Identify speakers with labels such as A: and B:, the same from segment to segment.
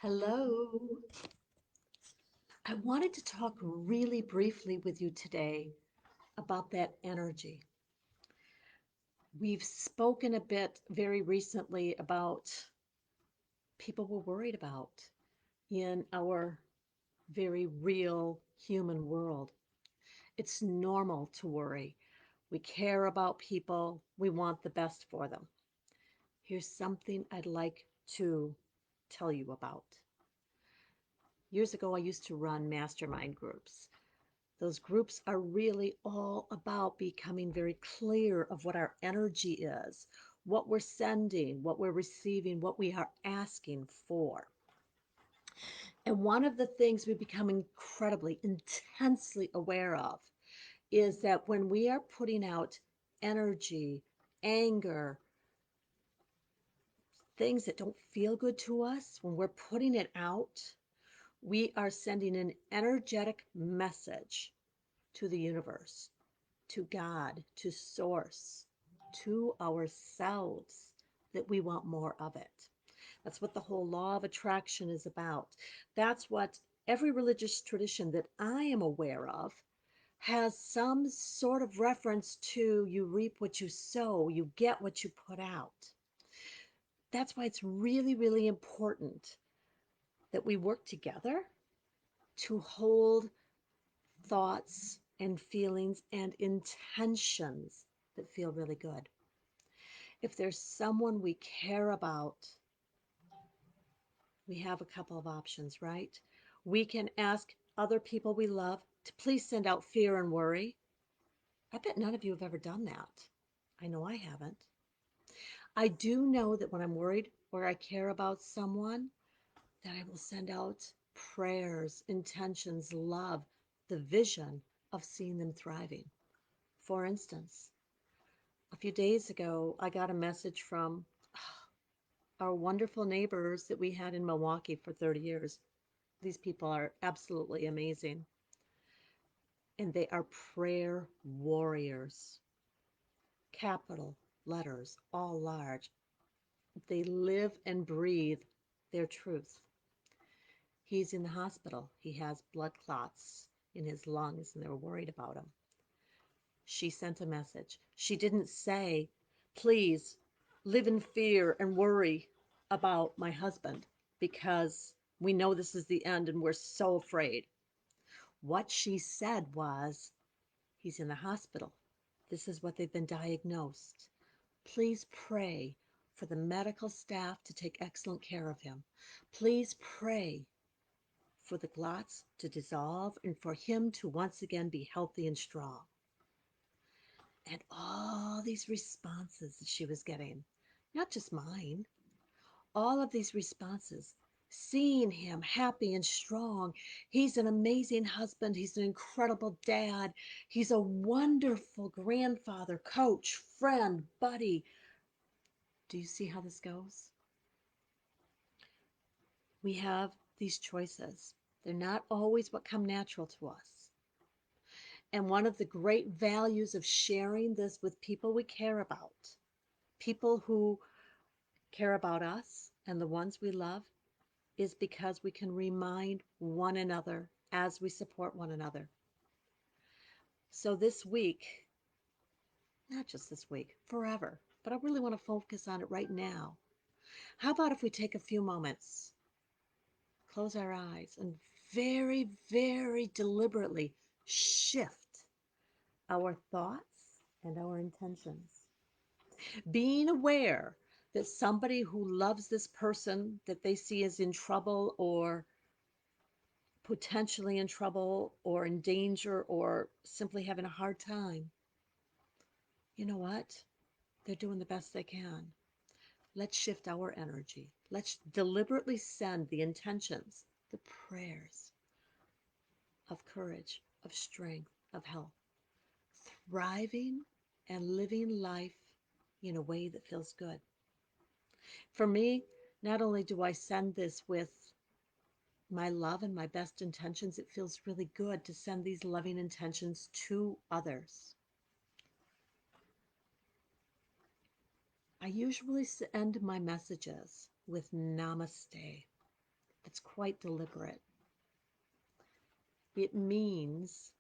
A: Hello. I wanted to talk really briefly with you today about that energy. We've spoken a bit very recently about people we're worried about in our very real human world. It's normal to worry. We care about people, we want the best for them. Here's something I'd like to tell you about. Years ago, I used to run mastermind groups. Those groups are really all about becoming very clear of what our energy is, what we're sending, what we're receiving, what we are asking for. And one of the things we become incredibly, intensely aware of is that when we are putting out energy, anger, things that don't feel good to us, when we're putting it out, we are sending an energetic message to the universe, to God, to Source, to ourselves that we want more of it. That's what the whole law of attraction is about. That's what every religious tradition that I am aware of has some sort of reference to you reap what you sow, you get what you put out. That's why it's really, really important that we work together to hold thoughts and feelings and intentions that feel really good. If there's someone we care about, we have a couple of options, right? We can ask other people we love to please send out fear and worry. I bet none of you have ever done that. I know I haven't. I do know that when I'm worried or I care about someone, that I will send out prayers, intentions, love, the vision of seeing them thriving. For instance, a few days ago, I got a message from our wonderful neighbors that we had in Milwaukee for 30 years. These people are absolutely amazing. And they are prayer warriors. Capital letters, all large. They live and breathe their truth. He's in the hospital. He has blood clots in his lungs, and they're worried about him. She sent a message. She didn't say, please live in fear and worry about my husband because we know this is the end and we're so afraid. What she said was, he's in the hospital. This is what they've been diagnosed. Please pray for the medical staff to take excellent care of him. Please pray for the clots to dissolve and for him to once again be healthy and strong. And all these responses that she was getting, not just mine, all of these responses, seeing him happy and strong. He's an amazing husband. He's an incredible dad. He's a wonderful grandfather, coach, friend, buddy. Do you see how this goes? We have these choices. They're not always what come natural to us. And one of the great values of sharing this with people we care about, people who care about us and the ones we love, is because we can remind one another as we support one another. So this week, not just this week, forever, but I really want to focus on it right now. How about if we take a few moments, close our eyes, and very, very deliberately shift our thoughts and our intentions? Being aware that somebody who loves this person that they see as in trouble or potentially in trouble or in danger or simply having a hard time, you know what? They're doing the best they can. Let's shift our energy. Let's deliberately send the intentions, the prayers of courage, of strength, of health, thriving and living life in a way that feels good. For me, not only do I send this with my love and my best intentions, it feels really good to send these loving intentions to others. I usually end my messages with namaste. It's quite deliberate. It means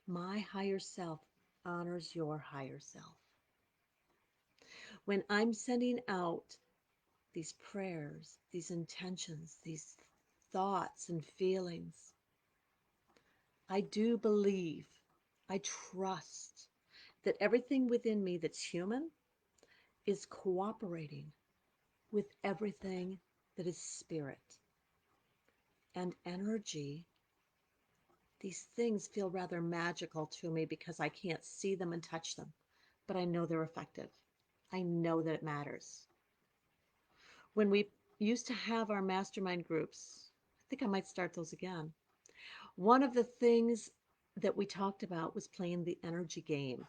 A: my higher self honors your higher self. When I'm sending out these prayers, these intentions, these thoughts and feelings, I do believe, I trust that everything within me that's human is cooperating with everything that is spirit and energy. These things feel rather magical to me because I can't see them and touch them, but I know they're effective. I know that it matters. When we used to have our mastermind groups, I think I might start those again. One of the things that we talked about was playing the energy game.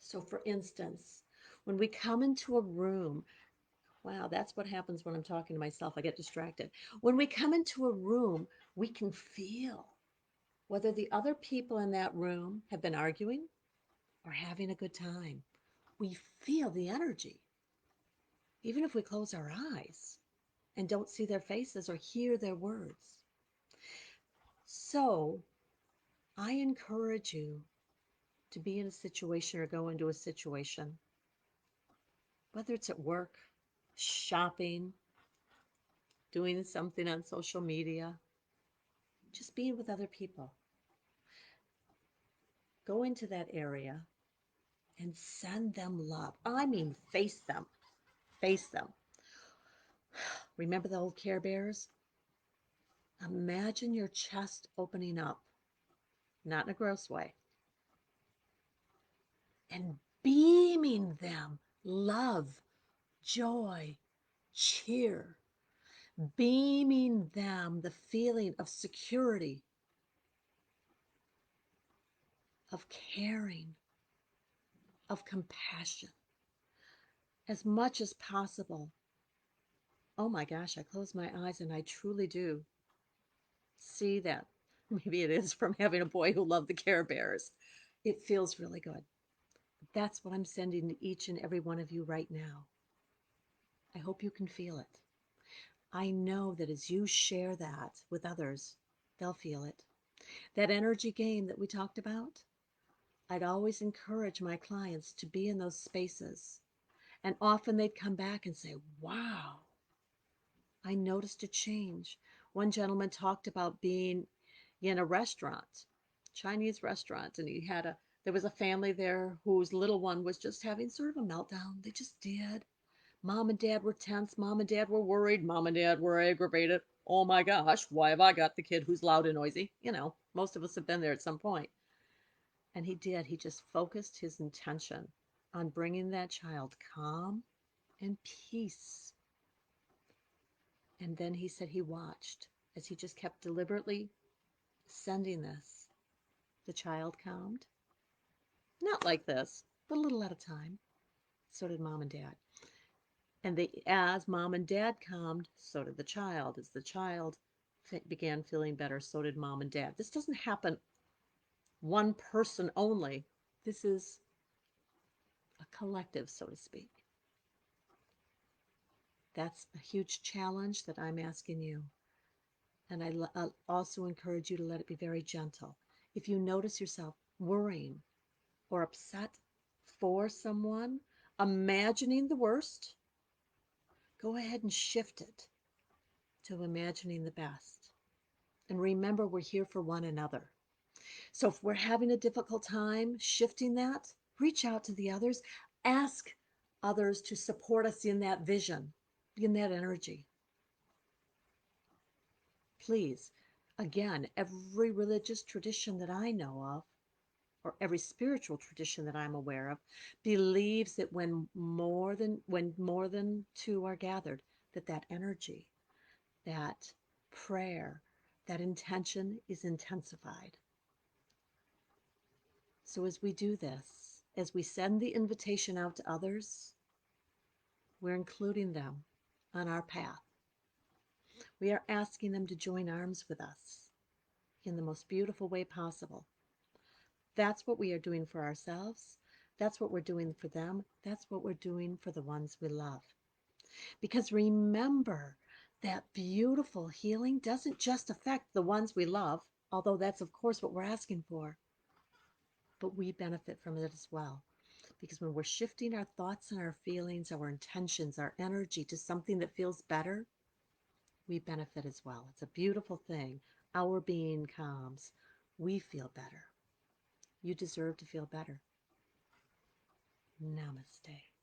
A: So, for instance, when we come into a room, wow, that's what happens when I'm talking to myself. I get distracted. When we come into a room, we can feel whether the other people in that room have been arguing or having a good time. We feel the energy, even if we close our eyes and don't see their faces or hear their words. So, I encourage you to be in a situation or go into a situation, whether it's at work, shopping, doing something on social media, just being with other people. Go into that area and send them love. I mean, face them. Face them. Remember the old Care Bears? Imagine your chest opening up, not in a gross way, and beaming them love, joy, cheer, beaming them the feeling of security, of caring, of compassion as much as possible. Oh my gosh, I close my eyes and I truly do see that. Maybe it is from having a boy who loved the Care Bears. It feels really good. That's what I'm sending to each and every one of you right now. I hope you can feel it. I know that as you share that with others, they'll feel it. That energy game that we talked about, I'd always encourage my clients to be in those spaces. And often they'd come back and say, wow, I noticed a change. One gentleman talked about being in a restaurant, Chinese restaurant, and there was a family there whose little one was just having sort of a meltdown. They just did. Mom and dad were tense. Mom and dad were worried. Mom and dad were aggravated. Oh my gosh, why have I got the kid who's loud and noisy? Most of us have been there at some point. And he did. He just focused his intention on bringing that child calm and peace. And then he said he watched as he just kept deliberately sending this. The child calmed. Not like this, but a little at a time. So did mom and dad. As mom and dad calmed, so did the child. As the child began feeling better, so did mom and dad. This doesn't happen one person only. This is a collective, so to speak. That's a huge challenge that I'm asking you. And I also encourage you to let it be very gentle. If you notice yourself worrying or upset for someone, imagining the worst, go ahead and shift it to imagining the best. And remember, we're here for one another. So if we're having a difficult time shifting that, reach out to the others, ask others to support us in that vision, in that energy. Please, again, every religious tradition that I know of, or every spiritual tradition that I'm aware of, believes that when more than two are gathered, that energy, that prayer, that intention is intensified. So as we do this, as we send the invitation out to others, we're including them on our path. We are asking them to join arms with us in the most beautiful way possible. That's what we are doing for ourselves. That's what we're doing for them. That's what we're doing for the ones we love. Because remember, That beautiful healing doesn't just affect the ones we love, although that's, of course, what we're asking for, but we benefit from it as well. Because when we're shifting our thoughts and our feelings, our intentions, our energy to something that feels better, we benefit as well. It's a beautiful thing. Our being calms. We feel better. You deserve to feel better. Namaste.